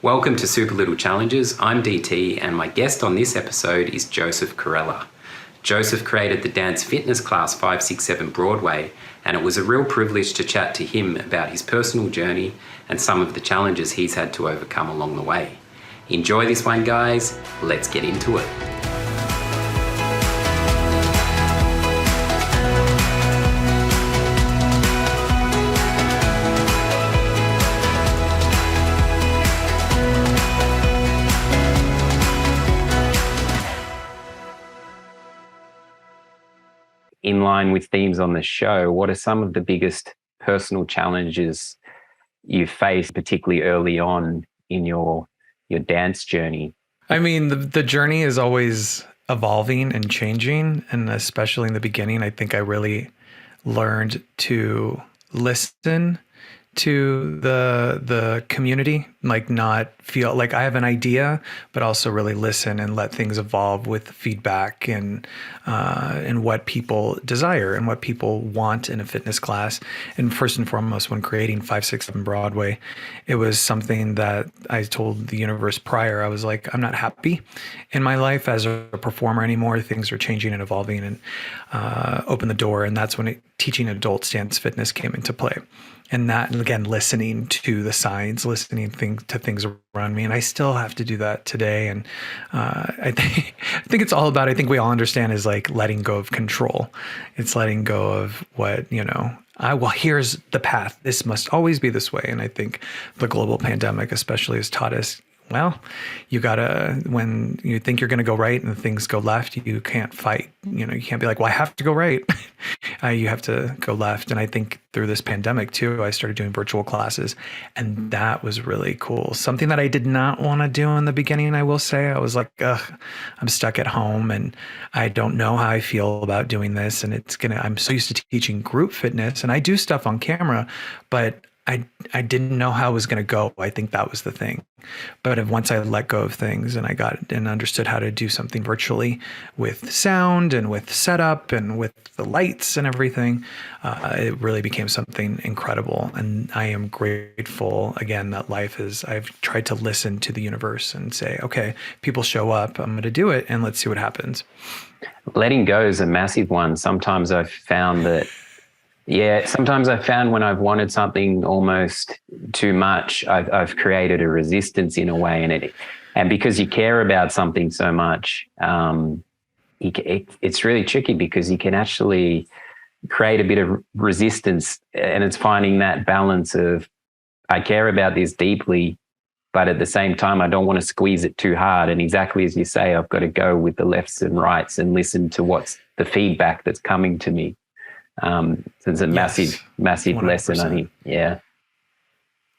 Welcome to Super Little Challenges. I'm DT, and my guest on this episode is Jospeh Corella. Jospeh created the dance fitness class 567 Broadway, and it was a real privilege to chat to him about his personal journey and some of the challenges he's had to overcome along the way. Enjoy this one, guys. Let's get into it. In line with themes on the show, what are some of the biggest personal challenges you faced, particularly early on in your dance journey? I mean, the journey is always evolving and changing. And especially in the beginning, I think I really learned to listen to the community, like not feel like I have an idea, but also really listen and let things evolve with feedback and what people desire and what people want in a fitness class. And first and foremost, when creating 567 Broadway, it was something that I told the universe prior. I was like, I'm not happy in my life as a performer anymore. Things are changing and evolving, and open the door. And that's when teaching adult dance fitness came into play. And that, and again, listening to the signs, listening to things around me. And I still have to do that today. And I think it's all about, I think we all understand, is like letting go of control. It's letting go of what, well, here's the path. This must always be this way. And I think the global pandemic especially has taught us, well, you gotta, when you think you're gonna go right and things go left, you can't fight. You can't be like, well, I have to go right. You have to go left. And I think through this pandemic too, I started doing virtual classes, and that was really cool. Something that I did not want to do in the beginning, I will say. I was like, I'm stuck at home and I don't know how I feel about doing this. And I'm so used to teaching group fitness, and I do stuff on camera, but I didn't know how it was going to go. I think that was the thing. But once I let go of things and I got and understood how to do something virtually with sound and with setup and with the lights and everything, it really became something incredible. And I am grateful, again, that I've tried to listen to the universe and say, okay, people show up, I'm going to do it, and let's see what happens. Letting go is a massive one. Sometimes I've found when I've wanted something almost too much, I've created a resistance in a way, and because you care about something so much, it's really tricky because you can actually create a bit of resistance, and it's finding that balance of, I care about this deeply, but at the same time, I don't want to squeeze it too hard. And exactly as you say, I've got to go with the lefts and rights and listen to what's the feedback that's coming to me. So it's a massive 100%. Lesson, I think. Yeah.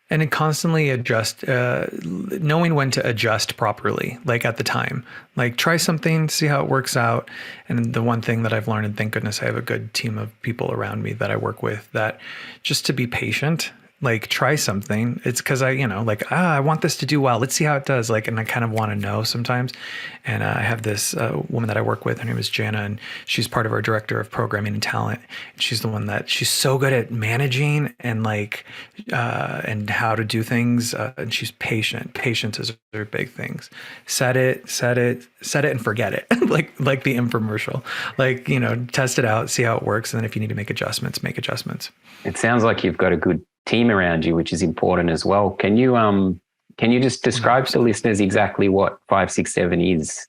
And it constantly adjust, knowing when to adjust properly, like at the time, like try something, see how it works out. And the one thing that I've learned, and thank goodness I have a good team of people around me that I work with, that just to be patient. Like try something. It's because I want this to do well. Let's see how it does. And I kind of want to know sometimes. And I have this woman that I work with. Her name is Jana, and she's part of our director of programming and talent. She's the one that she's so good at managing and and how to do things. And she's patient. Patience is her big things. Set it, and forget it. like the infomercial. Test it out, see how it works, and then if you need to make adjustments, make adjustments. It sounds like you've got a good team around you, which is important as well. Can you just describe to listeners exactly what 567 is?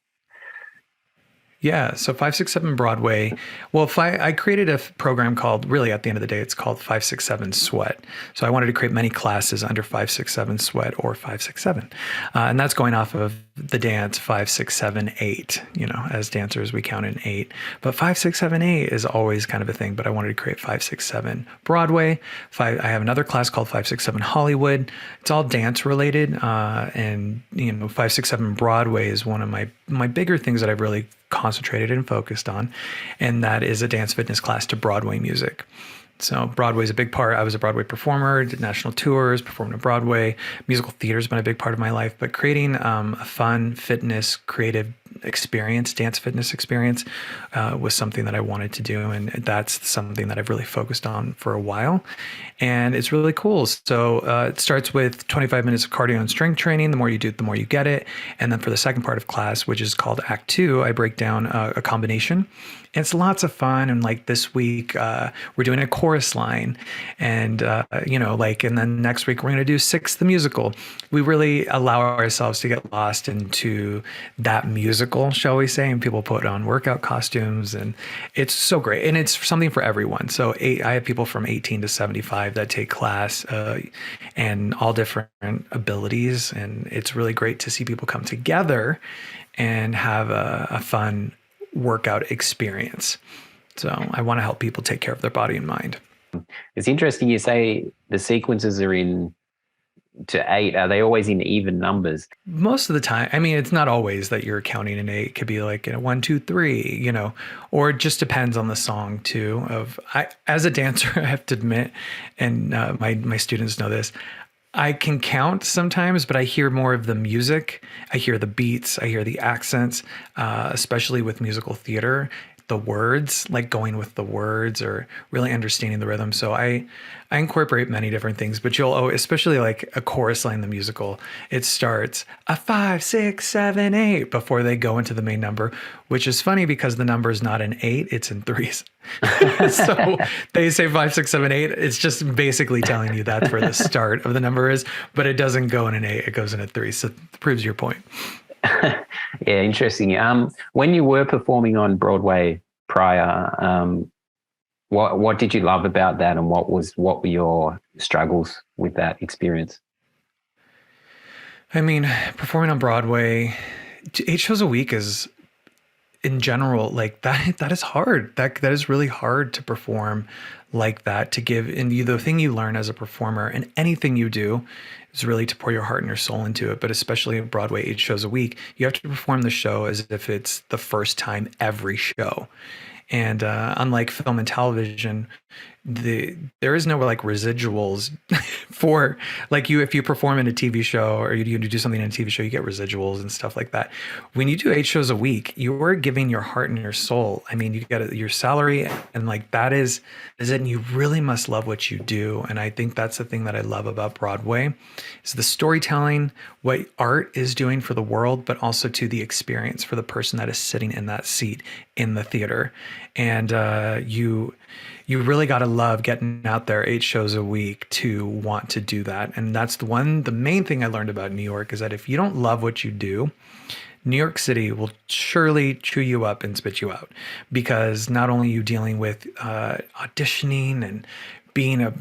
Yeah, so 567 Broadway. Well, I created a program called, really at the end of the day, it's called 567 Sweat. So I wanted to create many classes under 567 Sweat or 567. And that's going off of the dance 5-6-7-8. As dancers, we count in 8. But 5-6-7-8 is always kind of a thing, but I wanted to create 5-6-7 Broadway. I have another class called 5-6-7 Hollywood. It's all dance related. And 5-6-7 Broadway is one of my bigger things that I've really concentrated and focused on, and that is a dance fitness class to Broadway music. So Broadway is a big part. I was a Broadway performer, did national tours, performed at Broadway. Musical theater has been a big part of my life, but creating a fun, fitness, creative experience, dance fitness experience, was something that I wanted to do. And that's something that I've really focused on for a while. And it's really cool. So it starts with 25 minutes of cardio and strength training. The more you do it, the more you get it. And then for the second part of class, which is called Act 2, I break down a combination. And it's lots of fun. And like this week, we're doing a chorus line. And, and then next week, we're going to do Six the Musical. We really allow ourselves to get lost into that musical, shall we say, and people put on workout costumes, and it's so great. And it's something for everyone. So I have people from 18 to 75 that take class, and all different abilities. And it's really great to see people come together and have a fun workout experience. So I want to help people take care of their body and mind. It's interesting you say the sequences are in to 8. Are they always in even numbers? Most of the time. I mean, it's not always that you're counting in 8. It could be like 1, 2, 3, or it just depends on the song too. As a dancer, I have to admit, and my students know this, I can count sometimes, but I hear more of the music. I hear the beats. I hear the accents, especially with musical theater, the words, like going with the words or really understanding the rhythm. So I incorporate many different things, but especially like a chorus line in the musical, it starts a 5, 6, 7, 8 before they go into the main number, which is funny because the number is not in 8, it's in 3s. So they say 5, 6, 7, 8. It's just basically telling you that's where the start of the number is, but it doesn't go in an 8, it goes in a 3. So it proves your point. Yeah, interesting. When you were performing on Broadway prior, what did you love about that, and what were your struggles with that experience? I mean, performing on Broadway, 8 shows a week is, in general, like that is hard. That is really hard to perform like that, to give. And the thing you learn as a performer and anything you do is really to pour your heart and your soul into it. But especially Broadway, 8 shows a week, you have to perform the show as if it's the first time every show. And unlike film and television, there is no like residuals for like if you perform in a TV show or you do something in a TV show, you get residuals and stuff like that. When you do 8 shows a week, you are giving your heart and your soul. I mean, you get your salary, and like that is it. And you really must love what you do. And I think that's the thing that I love about Broadway is the storytelling, what art is doing for the world, but also to the experience for the person that is sitting in that seat in the theater. And you really got to love getting out there 8 shows a week to want to do that. And that's the main thing I learned about New York is that if you don't love what you do, New York City will surely chew you up and spit you out, because not only are you dealing with auditioning and being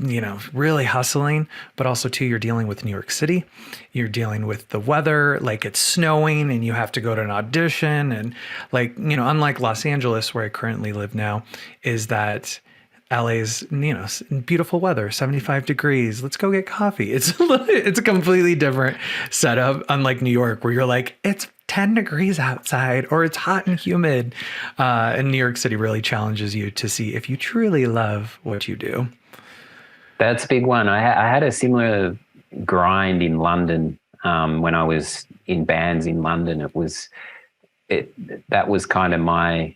really hustling, but also too, you're dealing with New York City. You're dealing with the weather, like it's snowing and you have to go to an audition. And like, unlike Los Angeles, where I currently live now, is that LA's, beautiful weather, 75 degrees. Let's go get coffee. It's a completely different setup, unlike New York, where you're like, it's 10 degrees outside or it's hot and humid. And New York City really challenges you to see if you truly love what you do. That's a big one. I had a similar grind in London when I was in bands in London. That was kind of my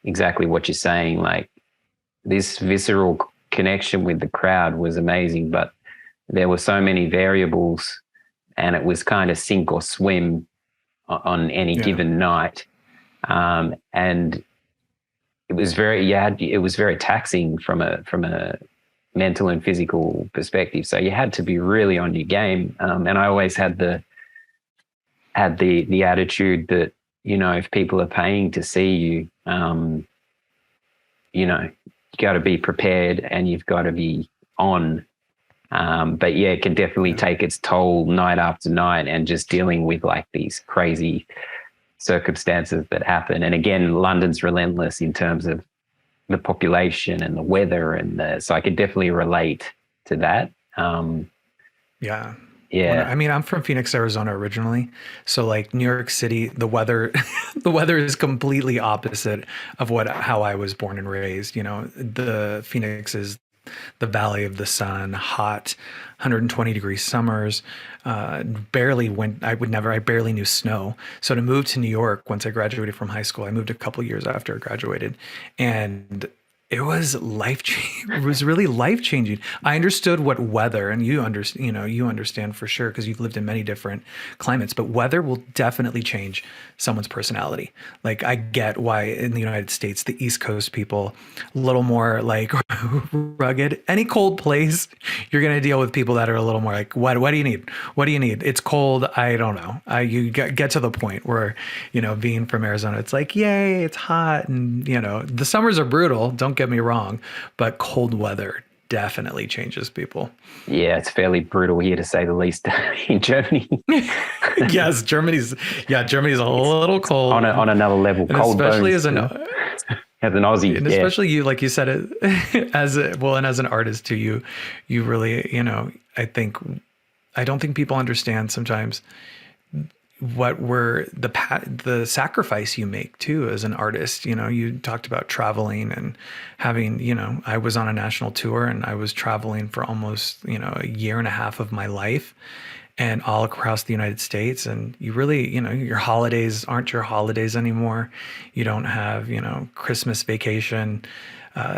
exactly what you're saying. Like this visceral connection with the crowd was amazing, but there were so many variables, and it was kind of sink or swim on any given night, and it was very taxing from a mental and physical perspective. So you had to be really on your game. And I always had the attitude that, if people are paying to see you, you got to be prepared and you've got to be on. But yeah, it can definitely take its toll night after night, and just dealing with like these crazy circumstances that happen. And again, London's relentless in terms of the population and the weather, so I could definitely relate to that. Yeah. Yeah. I mean, I'm from Phoenix, Arizona originally. So like New York City, the weather, the weather is completely opposite of how I was born and raised. The Phoenix is the Valley of the Sun, hot, 120-degree summers, barely went. I barely knew snow. So to move to New York once I graduated from high school, I moved a couple years after I graduated, and it was it was really life changing. I understood what weather, and you understand for sure because you've lived in many different climates, but weather will definitely change someone's personality. Like I get why in the United States, the East Coast people, a little more like rugged. Any cold place, you're going to deal with people that are a little more like, what do you need? What do you need? It's cold. I don't know. You get to the point where, being from Arizona, it's like, yay, it's hot. And, the summers are brutal. Don't get me wrong, but cold weather definitely changes people. Yeah, it's fairly brutal here to say the least in Germany. Yes, Germany's a little cold on another level. And cold especially bones, as an Aussie, and especially you, like you said, as an artist too, you really, I don't think people understand sometimes what the sacrifice you make too as an artist. You talked about traveling and having, I was on a national tour and I was traveling for almost, a year and a half of my life and all across the United States. And you really, your holidays aren't your holidays anymore. You don't have, Christmas vacation.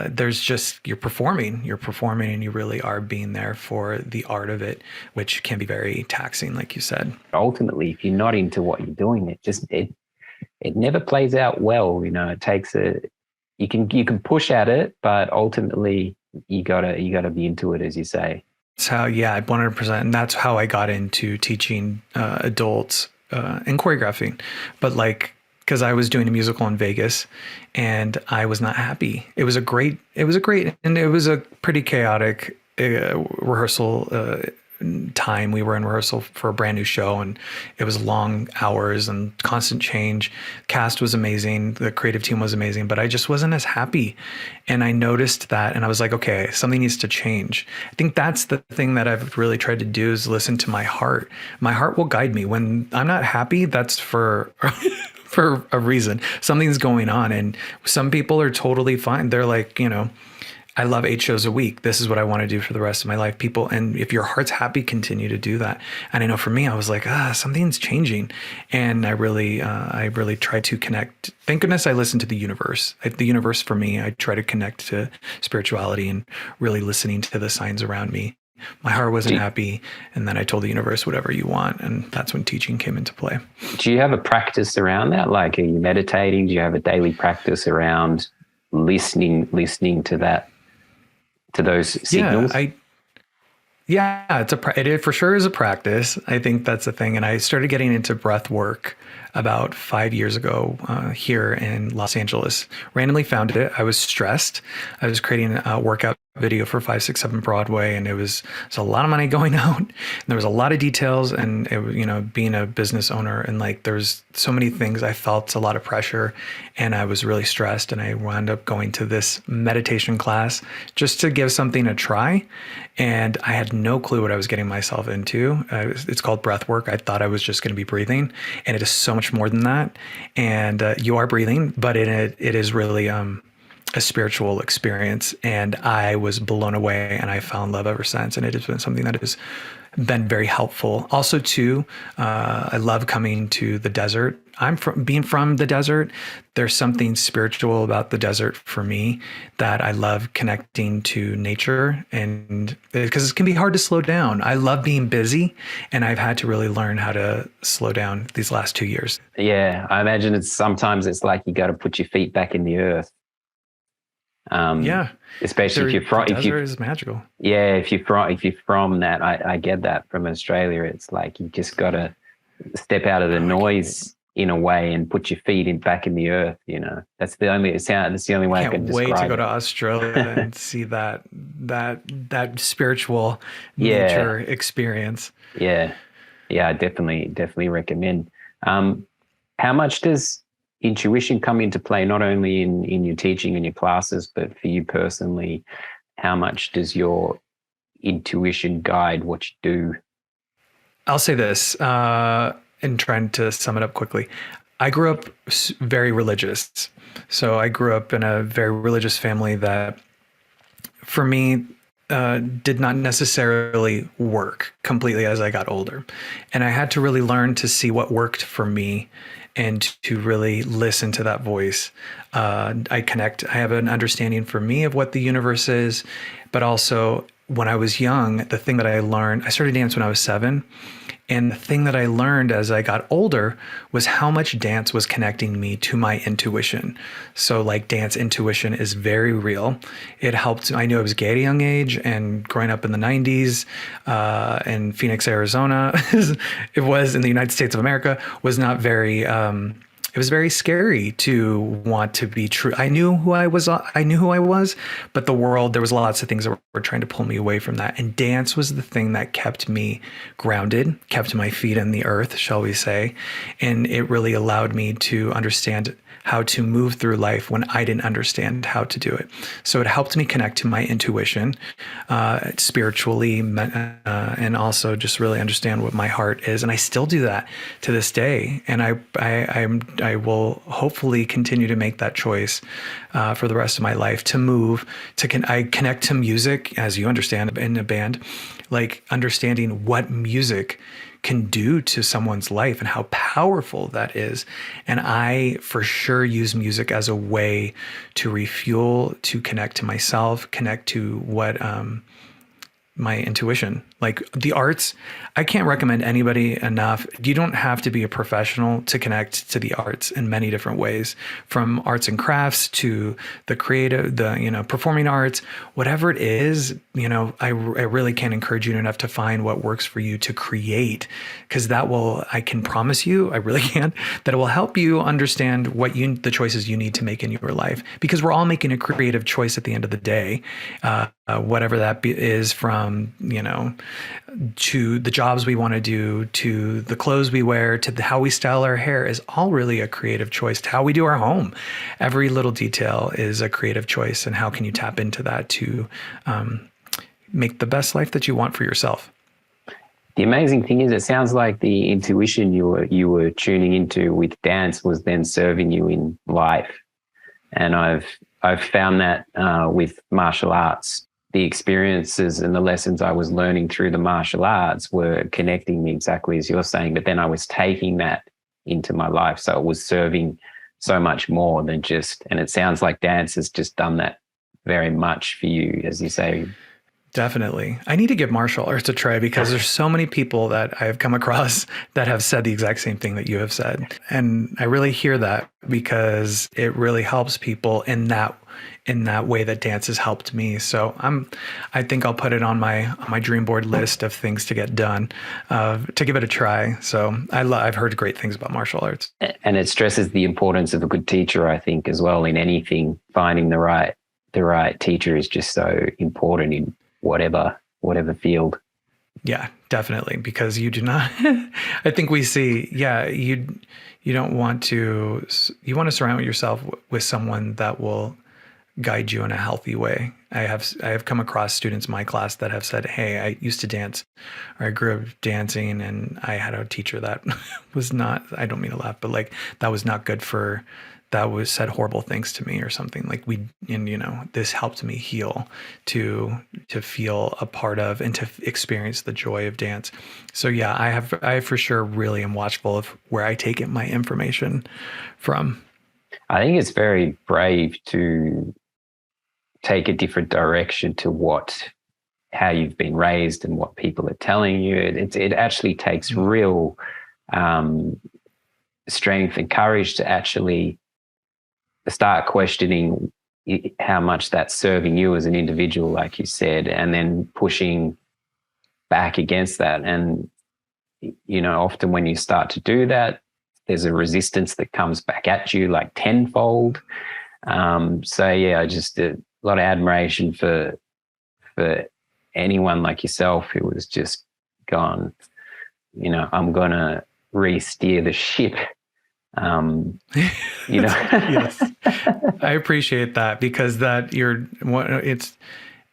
There's just, you're performing and you really are being there for the art of it, which can be very taxing, like you said. Ultimately, if you're not into what you're doing, it never plays out well. It takes you can push at it, but ultimately you gotta be into it, as you say. That's how, 100%. And that's how I got into teaching adults and choreographing. But because I was doing a musical in Vegas and I was not happy. It was a great, and it was a pretty chaotic rehearsal time. We were in rehearsal for a brand new show and it was long hours and constant change. Cast was amazing. The creative team was amazing, but I just wasn't as happy. And I noticed that and I was like, okay, something needs to change. I think that's the thing that I've really tried to do is listen to my heart. My heart will guide me. When I'm not happy, that's for for a reason. Something's going on. And some people are totally fine. They're like, I love 8 shows a week. This is what I want to do for the rest of my life. And if your heart's happy, continue to do that. And I know for me, I was like, something's changing. And I really try to connect. Thank goodness I listen to the universe. The universe for me, I try to connect to spirituality and really listening to the signs around me. My heart wasn't happy. And then I told the universe, whatever you want. And that's when teaching came into play. Do you have a practice around that? Like, are you meditating? Do you have a daily practice around listening to that, to those signals? It for sure is a practice. I think that's the thing. And I started getting into breath work about 5 years ago here in Los Angeles. Randomly found it. I was stressed. I was creating a workout video for 567 Broadway, and it was a lot of money going out. And there was a lot of details, and it, being a business owner, and there's so many things. I felt a lot of pressure, and I was really stressed. And I wound up going to this meditation class just to give something a try. And I had no clue what I was getting myself into. It's called breath work. I thought I was just going to be breathing, and it is so much more than that. And you are breathing, but it is really a spiritual experience. And I was blown away, and I fell in love ever since. And it has been something that has been very helpful. Also, too, I love coming to the desert. Being from the desert, there's something spiritual about the desert for me that I love connecting to nature, and because it can be hard to slow down. I love being busy, and I've had to really learn how to slow down these last 2 years. Yeah, I imagine sometimes it's like you got to put your feet back in the earth. Especially if you is magical. Yeah, if you're from that, I get that from Australia. It's like you just got to step out of the noise in a way and put your feet back in the earth. That's the only way I can describe it. Can't wait to go to Australia and see that spiritual nature experience. Yeah, I definitely recommend. How much does intuition come into play, not only in your teaching and your classes, but for you personally? How much does your intuition guide what you do? I'll say this, and trying to sum it up quickly. I grew up very religious. So I grew up in a very religious family that, for me, did not necessarily work completely as I got older. And I had to really learn to see what worked for me and to really listen to that voice. I have an understanding for me of what the universe is, but also when I was young, the thing that I learned, I started dance when I was 7. And the thing that I learned as I got older was how much dance was connecting me to my intuition. So like dance intuition is very real. It helped. I knew I was gay at a young age, and growing up in the 90s in Phoenix, Arizona, it was in the United States of America, was not very, it was very scary to want to be true. I knew who I was. But the world, there was lots of things that were trying to pull me away from that. And dance was the thing that kept me grounded, kept my feet in the earth, shall we say. And it really allowed me to understand how to move through life when I didn't understand how to do it. So it helped me connect to my intuition, spiritually, and also just really understand what my heart is. And I still do that to this day. And I will hopefully continue to make that choice for the rest of my life to move I connect to music, as you understand, in a band, like understanding what music can do to someone's life and how powerful that is. And I for sure use music as a way to refuel, to connect to myself, connect to what my intuition. Like the arts, I can't recommend anybody enough. You don't have to be a professional to connect to the arts in many different ways, from arts and crafts to the creative, performing arts, whatever it is. I really can't encourage you enough to find what works for you to create, because I can promise you, I really can, that it will help you understand the choices you need to make in your life, because we're all making a creative choice at the end of the day, whatever that is, from, to the jobs we want to do, to the clothes we wear, to how we style our hair, is all really a creative choice. To how we do our home, every little detail is a creative choice. And how can you tap into that to make the best life that you want for yourself? The amazing thing is, it sounds like the intuition you were tuning into with dance was then serving you in life. And I've found that with martial arts. The experiences and the lessons I was learning through the martial arts were connecting me exactly as you're saying, but then I was taking that into my life. So it was serving so much more than just, and it sounds like dance has just done that very much for you, as you say. Definitely. I need to give martial arts a try, because there's so many people that I have come across that have said the exact same thing that you have said. And I really hear that, because it really helps people in that way that dance has helped me. So I think I'll put it on my dream board list of things to get done, to give it a try. So I've heard great things about martial arts. And it stresses the importance of a good teacher, I think, as well, in anything. Finding the right teacher is just so important in whatever field. Yeah, definitely. Because you do not, I think we see, you want to surround yourself with someone that will guide you in a healthy way. I have come across students in my class that have said, hey, I used to dance, or I grew up dancing, and I had a teacher that was not, I don't mean to laugh, but like that was not good said horrible things to me or something. Like this helped me heal, to feel a part of and to experience the joy of dance. So yeah, I for sure really am watchful of where I take my information from. I think it's very brave to take a different direction to how you've been raised and what people are telling you. It actually takes real strength and courage to actually start questioning how much that's serving you as an individual, like you said, and then pushing back against that. And, often when you start to do that, there's a resistance that comes back at you like tenfold. So yeah, just a lot of admiration for anyone like yourself who was just gone, I'm going to re-steer the ship. Yes, I appreciate that, because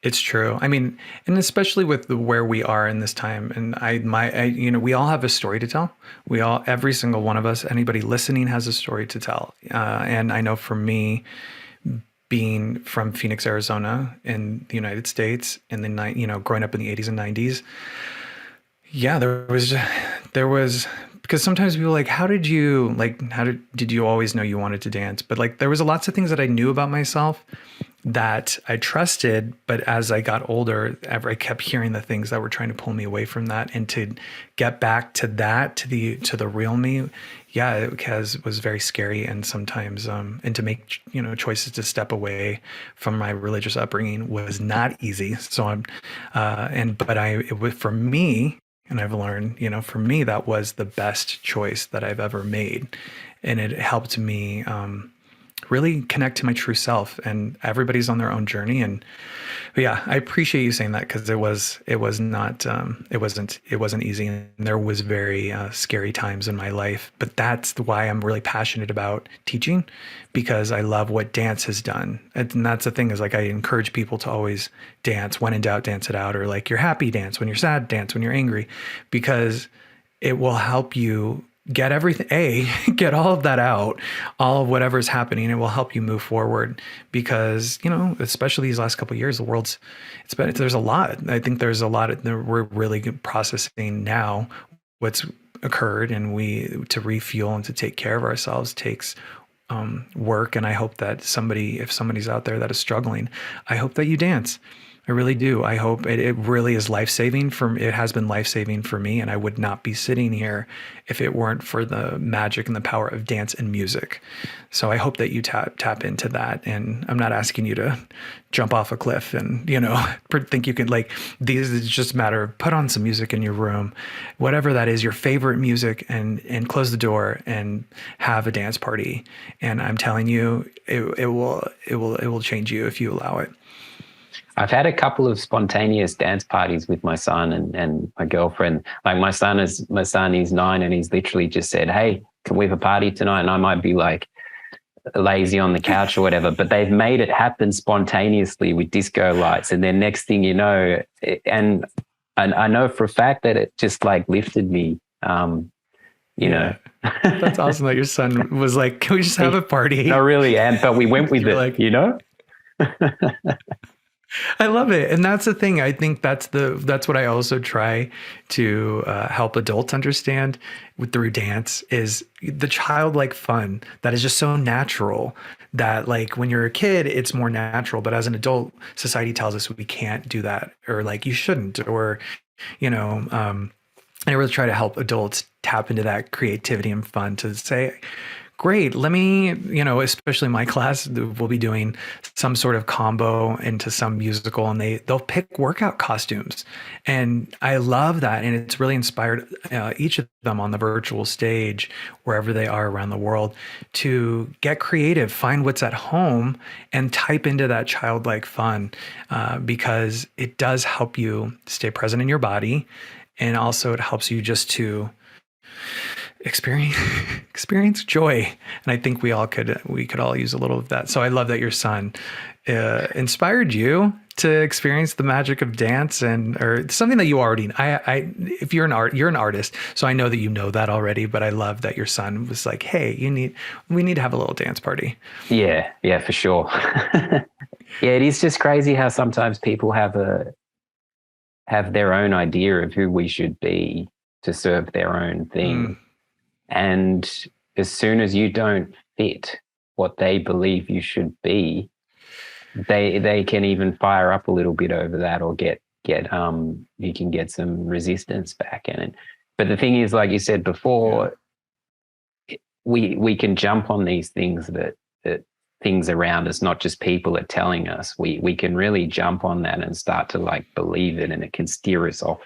it's true. I mean, and especially with where we are in this time, and we all have a story to tell. Every single one of us, anybody listening has a story to tell. And I know for me, being from Phoenix, Arizona in the United States in the growing up in the 80s and 90s. Yeah, there was because sometimes people are like, did you always know you wanted to dance? But like there was lots of things that I knew about myself that I trusted, but as I got older, I kept hearing the things that were trying to pull me away from that, and to get back to that, to the real me. Yeah, was very scary, and sometimes and to make choices to step away from my religious upbringing was not easy. So it was for me. And I've learned, for me, that was the best choice that I've ever made. And it helped me really connect to my true self. And everybody's on their own journey. But yeah, I appreciate you saying that, because it wasn't easy. And there was very scary times in my life. But that's why I'm really passionate about teaching, because I love what dance has done. And that's the thing, is like I encourage people to always dance. When in doubt, dance it out. Or like, you're happy, dance. When you're sad, dance. When you're angry, because it will help you get everything, get all of that out, all of whatever's happening. It will help you move forward, because, especially these last couple of years, there's a lot. I think there's a lot we're really processing now what's occurred, and to refuel and to take care of ourselves takes work. And I hope that if somebody's out there that is struggling, I hope that you dance. I really do. I hope it really is life-saving it has been life-saving for me, and I would not be sitting here if it weren't for the magic and the power of dance and music. So I hope that you tap into that. And I'm not asking you to jump off a cliff and, think you can, it's just a matter of put on some music in your room, whatever that is, your favorite music, and close the door and have a dance party. And I'm telling you, it will change you if you allow it. I've had a couple of spontaneous dance parties with my son and my girlfriend. Like my son is 9, and he's literally just said, "Hey, can we have a party tonight?" And I might be like lazy on the couch or whatever, but they've made it happen spontaneously with disco lights. And then next thing you know, and I know for a fact that it just like lifted me, you know. That's awesome that your son was like, "Can we just have a party?" No, really. But we went with it, I love it. And that's the thing. I think that's what I also try to help adults understand through dance, is the childlike fun that is just so natural, that like when you're a kid, it's more natural. But as an adult, society tells us we can't do that, or like you shouldn't, or, I really try to help adults tap into that creativity and fun, to say, great, let me, especially my class, we'll be doing some sort of combo into some musical, and they'll pick workout costumes. And I love that. And it's really inspired each of them on the virtual stage, wherever they are around the world, to get creative, find what's at home, and type into that childlike fun, because it does help you stay present in your body. And also it helps you just to experience joy. And I think we could all use a little of that. So I love that your son inspired you to experience the magic of dance, or something that you already, if you're you're an artist, so I know that you know that already, but I love that your son was like, "Hey, we need to have a little dance party." Yeah, for sure. Yeah, it is just crazy how sometimes people have their own idea of who we should be to serve their own thing. And as soon as you don't fit what they believe you should be, they can even fire up a little bit over that, or get you can get some resistance back in it. But the thing is, like you said before, we can jump on these things that things around us, not just people are telling us. We can really jump on that and start to like believe it, and it can steer us off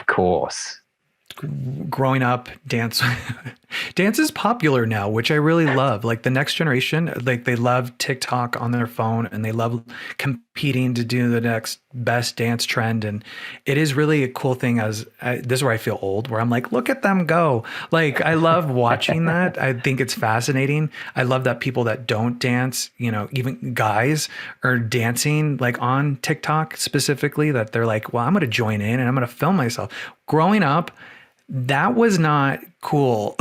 course. Growing up, dance is popular now, which I really love. Like the next generation, like they love TikTok on their phone, and they love competing to do the next best dance trend. And it is really a cool thing. This is where I feel old, where I'm like, look at them go. Like I love watching that. I think it's fascinating. I love that people that don't dance, even guys, are dancing like on TikTok specifically, that they're like, well, I'm going to join in and I'm going to film myself. Growing up, that was not cool.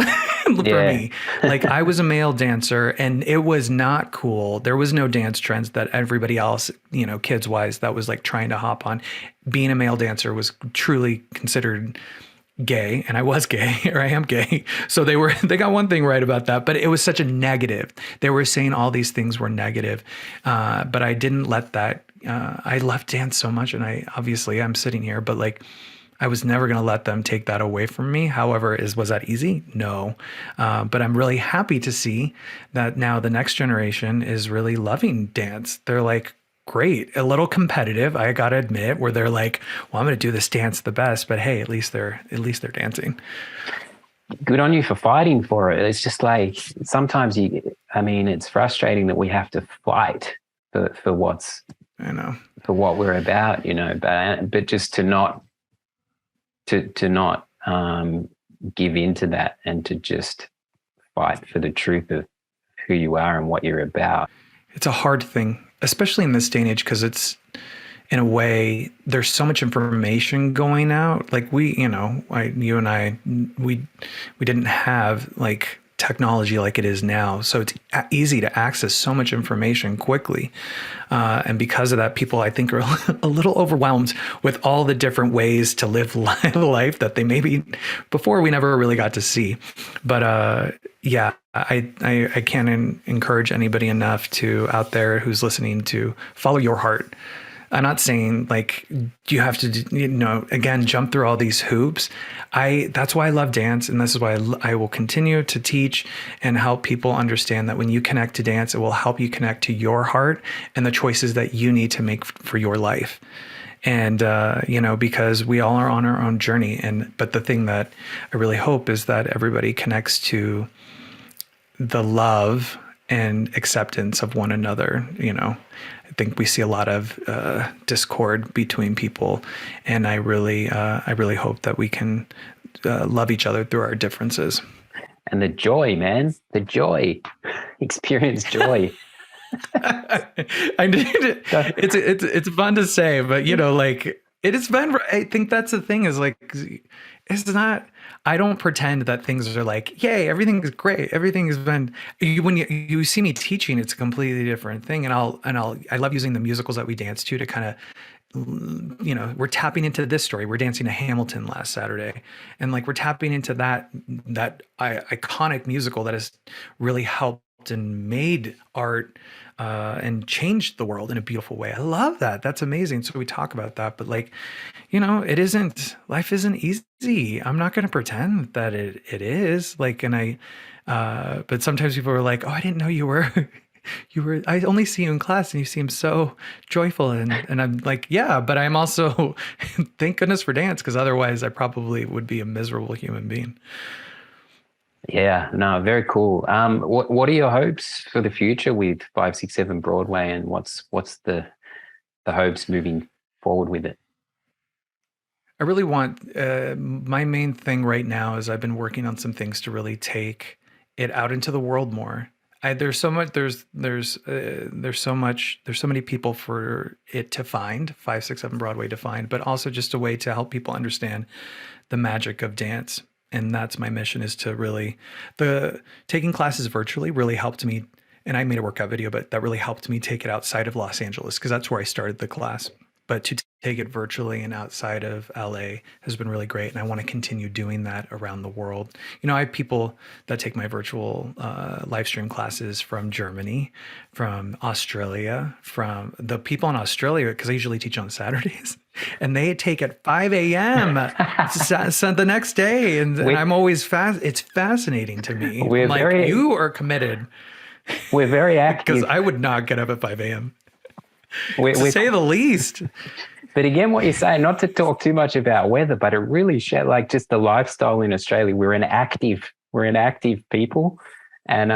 for Yeah. me. Like I was a male dancer and it was not cool. There was no dance trends that everybody else, kids wise, that was like trying to hop on. Being a male dancer was truly considered gay, and I was gay, or I am gay. So they got one thing right about that, but it was such a negative. They were saying all these things were negative, but I didn't let that. I love dance so much, and I'm sitting here, but like I was never going to let them take that away from me. However, was that easy? No. But I'm really happy to see that now the next generation is really loving dance. They're like, great, a little competitive, I got to admit, where they're like, well, I'm going to do this dance the best, but hey, at least they're dancing. Good on you for fighting for it. It's just like sometimes it's frustrating that we have to fight for what's, I know, for what we're about, but just to not give into that and to just fight for the truth of who you are and what you're about. It's a hard thing, especially in this day and age, because it's, in a way, there's so much information going out. Like we didn't have like technology like it is now. So it's easy to access so much information quickly. And because of that, people, I think, are a little overwhelmed with all the different ways to live life that they maybe before we never really got to see. But yeah, I can't encourage anybody enough out there who's listening to follow your heart. I'm not saying like you have to, again, jump through all these hoops. That's why I love dance. And this is why I will continue to teach and help people understand that when you connect to dance, it will help you connect to your heart and the choices that you need to make for your life. And, because we all are on our own journey. But the thing that I really hope is that everybody connects to the love and acceptance of one another. I think we see a lot of discord between people, and I really hope that we can love each other through our differences. And the joy, man, experience joy. I need it. It's fun to say, but like it is fun. I think that's the thing is like, it's not. I don't pretend that things are like, yay, everything is great. Everything has been. When you see me teaching, it's a completely different thing. And I love using the musicals that we dance to kind of, we're tapping into this story. We're dancing to Hamilton last Saturday, and like we're tapping into that iconic musical that has really helped and made art and changed the world in a beautiful way. I love that. That's amazing. So we talk about that, but like, life isn't easy. I'm not going to pretend that it is like, but sometimes people are like, oh, I didn't know you were, I only see you in class and you seem so joyful. And I'm like, yeah, but I'm also, thank goodness for dance, because otherwise I probably would be a miserable human being. Yeah, no, very cool. What are your hopes for the future with 567 Broadway, and what's the hopes moving forward with it? I really want, my main thing right now is I've been working on some things to really take it out into the world more. There's so much, there's so many people for it to find, 567 Broadway to find, but also just a way to help people understand the magic of dance. And that's my mission, is to really, taking classes virtually really helped me. And I made a workout video, but that really helped me take it outside of Los Angeles, because that's where I started the class. But to take it virtually and outside of LA has been really great. And I want to continue doing that around the world. I have people that take my virtual live stream classes from Germany, from Australia, from the people in Australia, because I usually teach on Saturdays, and they take at 5 a.m. the next day. And I'm always it's fascinating to me. I'm like, you are committed. We're very active. Because I would not get up at 5 a.m. to say the least. But again, what you're saying, not to talk too much about weather, but it really showed like just the lifestyle in Australia. We're an active people. And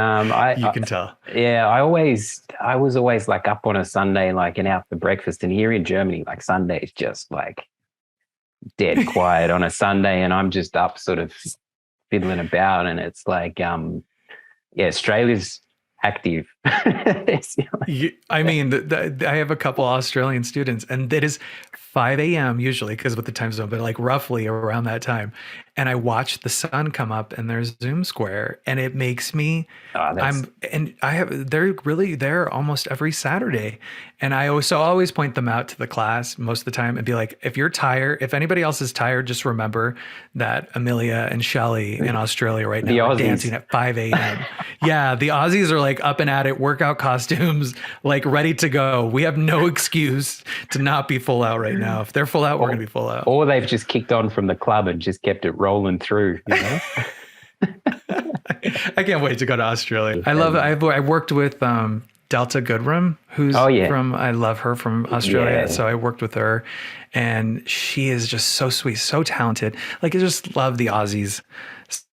you can tell. Yeah, I was always like up on a Sunday, like and out for breakfast. And here in Germany, like Sunday is just like dead quiet on a Sunday, and I'm just up sort of fiddling about. And it's like, Australia's active, I mean, I have a couple Australian students, and it is 5 a.m. usually because with the time zone, but like roughly around that time. And I watch the sun come up in their Zoom square, and it makes me. That's They're really there almost every Saturday. And I always point them out to the class most of the time and be like, if you're tired, if anybody else is tired, just remember that Amelia and Shelley in Australia right the now are Aussies. dancing at 5 a.m. Yeah, the Aussies are like up and at it, workout costumes, like ready to go. We have no excuse to not be full out right now. If they're full out, we're going to be full out. Or they've just kicked on from the club and just kept it rolling through, you know? I can't wait to go to Australia. I love it. I worked with Delta Goodrum, who's from, I love her from Australia. Yeah. So I worked with her, and she is just so sweet, so talented. Like, I just love the Aussies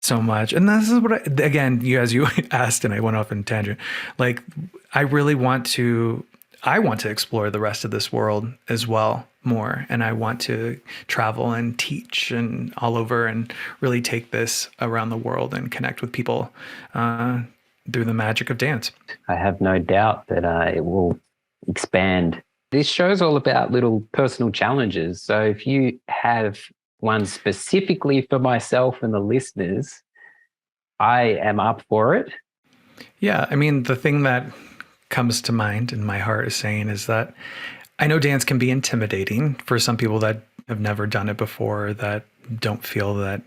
so much. And this is what again, as you asked, and I went off in a tangent, like I want to explore the rest of this world as well more. And I want to travel and teach and all over and really take this around the world and connect with people through the magic of dance. I have no doubt that it will expand. This show's all about little personal challenges. So if you have one specifically for myself and the listeners, I am up for it. Yeah. I mean, the thing that comes to mind in my heart is saying is that I know dance can be intimidating for some people that have never done it before, that don't feel that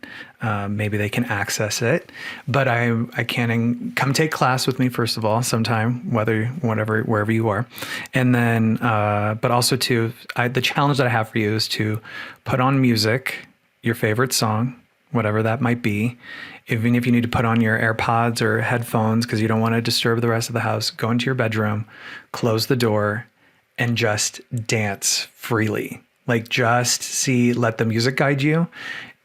maybe they can access it. But I can come take class with me, first of all, sometime, wherever you are. And then, but also too, the challenge that I have for you is to put on music, your favorite song, whatever that might be. Even if you need to put on your AirPods or headphones because you don't want to disturb the rest of the house, go into your bedroom, close the door, and just dance freely. Like, just let the music guide you.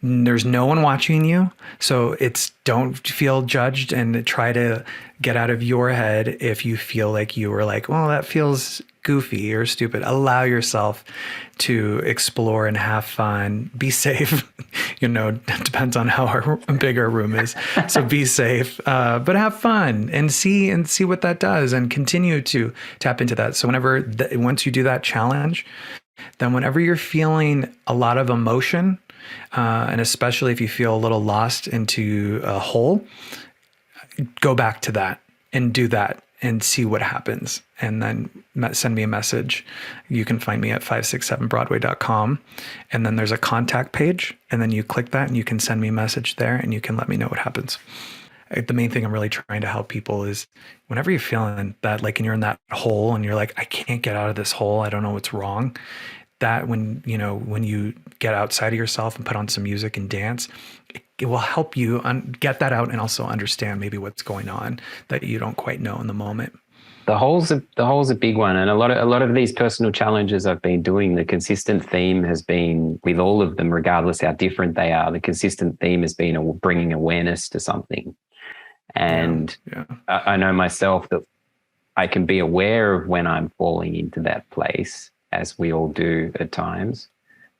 There's no one watching you. So don't feel judged, and try to get out of your head if you feel like you were like, well, that feels goofy or stupid. Allow yourself to explore and have fun. Be safe. It depends on how big our room is. So be safe, but have fun and see what that does, and continue to tap into that. So once you do that challenge, then whenever you're feeling a lot of emotion, and especially if you feel a little lost into a hole, go back to that and do that and see what happens. And then send me a message. You can find me at 567broadway.com. And then there's a contact page. And then you click that and you can send me a message there, and you can let me know what happens. The main thing I'm really trying to help people is whenever you're feeling that, like, and you're in that hole and you're like, I can't get out of this hole, I don't know what's wrong. That when you get outside of yourself and put on some music and dance, it will help you get that out and also understand maybe what's going on that you don't quite know in the moment. The hole's a big one, and a lot of these personal challenges I've been doing, the consistent theme has been, with all of them, regardless how different they are, the consistent theme has been bringing awareness to something. And I know myself that I can be aware of when I'm falling into that place, as we all do at times.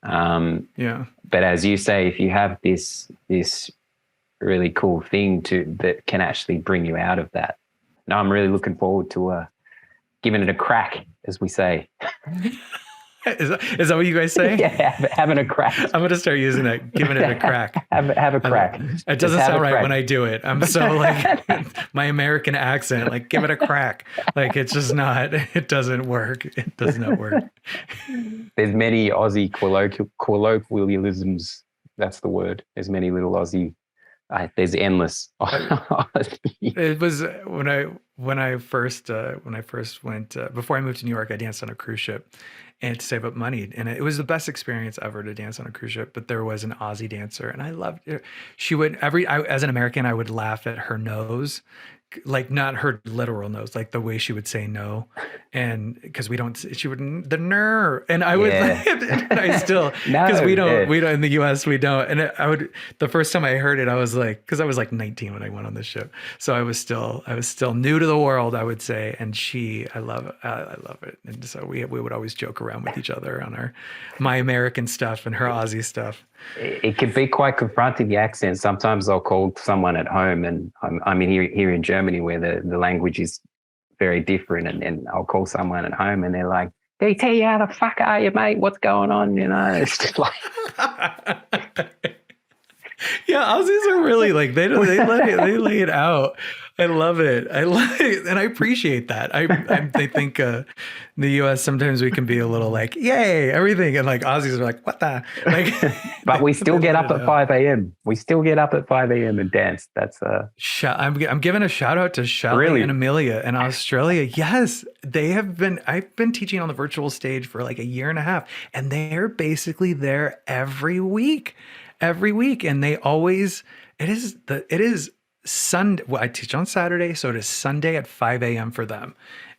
But as you say, if you have this really cool thing that can actually bring you out of that. Now I'm really looking forward to giving it a crack, as we say. Is that what you guys say? Yeah, having a crack. I'm going to start using that, giving it a crack. have a crack. It doesn't sound right when I do it. I'm so like, my American accent, like, give it a crack. Like, it's just not, it doesn't work. It does not work. There's many Aussie colloquialisms. That's the word. There's many little Aussie. There's endless. It was when I first went, before I moved to New York, I danced on a cruise ship and to save up money. And it was the best experience ever to dance on a cruise ship. But there was an Aussie dancer, and I loved it. She would as an American, I would laugh at her nose, like not her literal nose, like the way she would say no. And because she would, the nerve. And I would, and I still, because we don't in the US, we don't. And the first time I heard it, I was like, because I was like 19 when I went on this ship. So I was still new to the world, I would say. And I love it. And so we would always joke around with each other on my American stuff and her Aussie stuff. It can be quite confronting, the accent. Sometimes I'll call someone at home, and I'm in here in Germany, where the language is very different. And then I'll call someone at home and they're like, DT, how the fuck are you, mate? What's going on? You know, it's just like. Yeah, Aussies are really like they lay it out. I love it. I love it, and I appreciate that. I think in the U.S. sometimes we can be a little like, yay, everything, and like Aussies are like, what the like. But we still get up at 5 a.m. We still get up at 5 a.m. and dance. That's I'm giving a shout out to Shelley and Amelia in Australia. Yes, they have been. I've been teaching on the virtual stage for like a year and a half, and they're basically there every week, and they always. It is Sunday. Well, I teach on Saturday, so it is Sunday at 5 a.m. for them.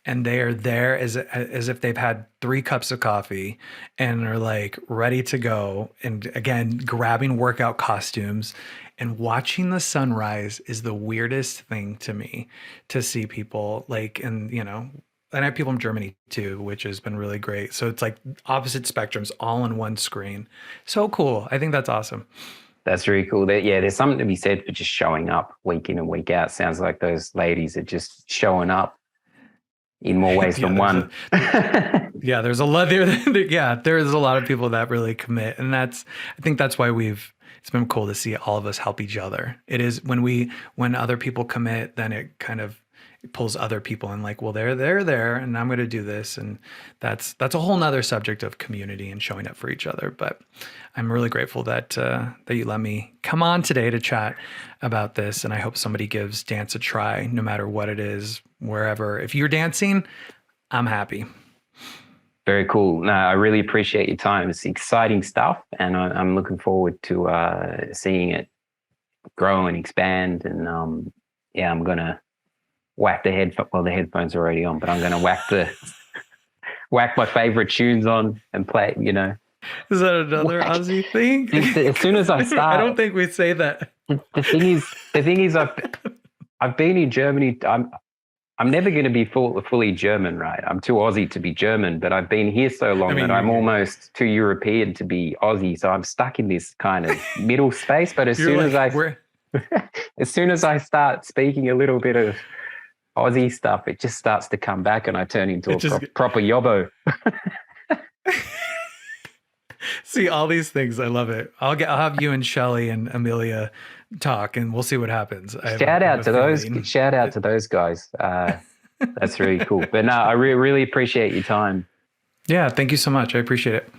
And they are there as if they've had 3 cups of coffee and are like ready to go. And again, grabbing workout costumes and watching the sunrise is the weirdest thing to me, to see people like, and you know, and I have people from Germany too, which has been really great. So it's like opposite spectrums all on one screen. So cool. I think that's awesome. That's really cool. There's something to be said for just showing up week in and week out. Sounds like those ladies are just showing up in more ways than one. There's a lot there. There's a lot of people that really commit. And I think that's why it's been cool to see all of us help each other. It is when other people commit, then it kind of pulls other people in like, well, they're there and I'm going to do this. And that's a whole nother subject of community and showing up for each other. But I'm really grateful that you let me come on today to chat about this. And I hope somebody gives dance a try, no matter what it is, wherever. If you're dancing, I'm happy. Very cool. No, I really appreciate your time. It's exciting stuff. And I'm looking forward to seeing it grow and expand. And I'm going to whack the headphones. Well, the headphones are already on, but I'm going to whack my favorite tunes on and play, you know. Is that another Aussie thing? As soon as I start. I don't think we say that. The thing is I've been in Germany. I'm never going to be fully German, right? I'm too Aussie to be German, but I've been here so long that I'm almost too European to be Aussie. So I'm stuck in this kind of middle space. But as soon as I start speaking a little bit of Aussie stuff, it just starts to come back and I turn into a proper yobbo. See, all these things, I love it. I'll have you and Shelley and Amelia talk and we'll see what happens. Shout out to those guys. That's really cool. But no, I really appreciate your time. Yeah, thank you so much. I appreciate it.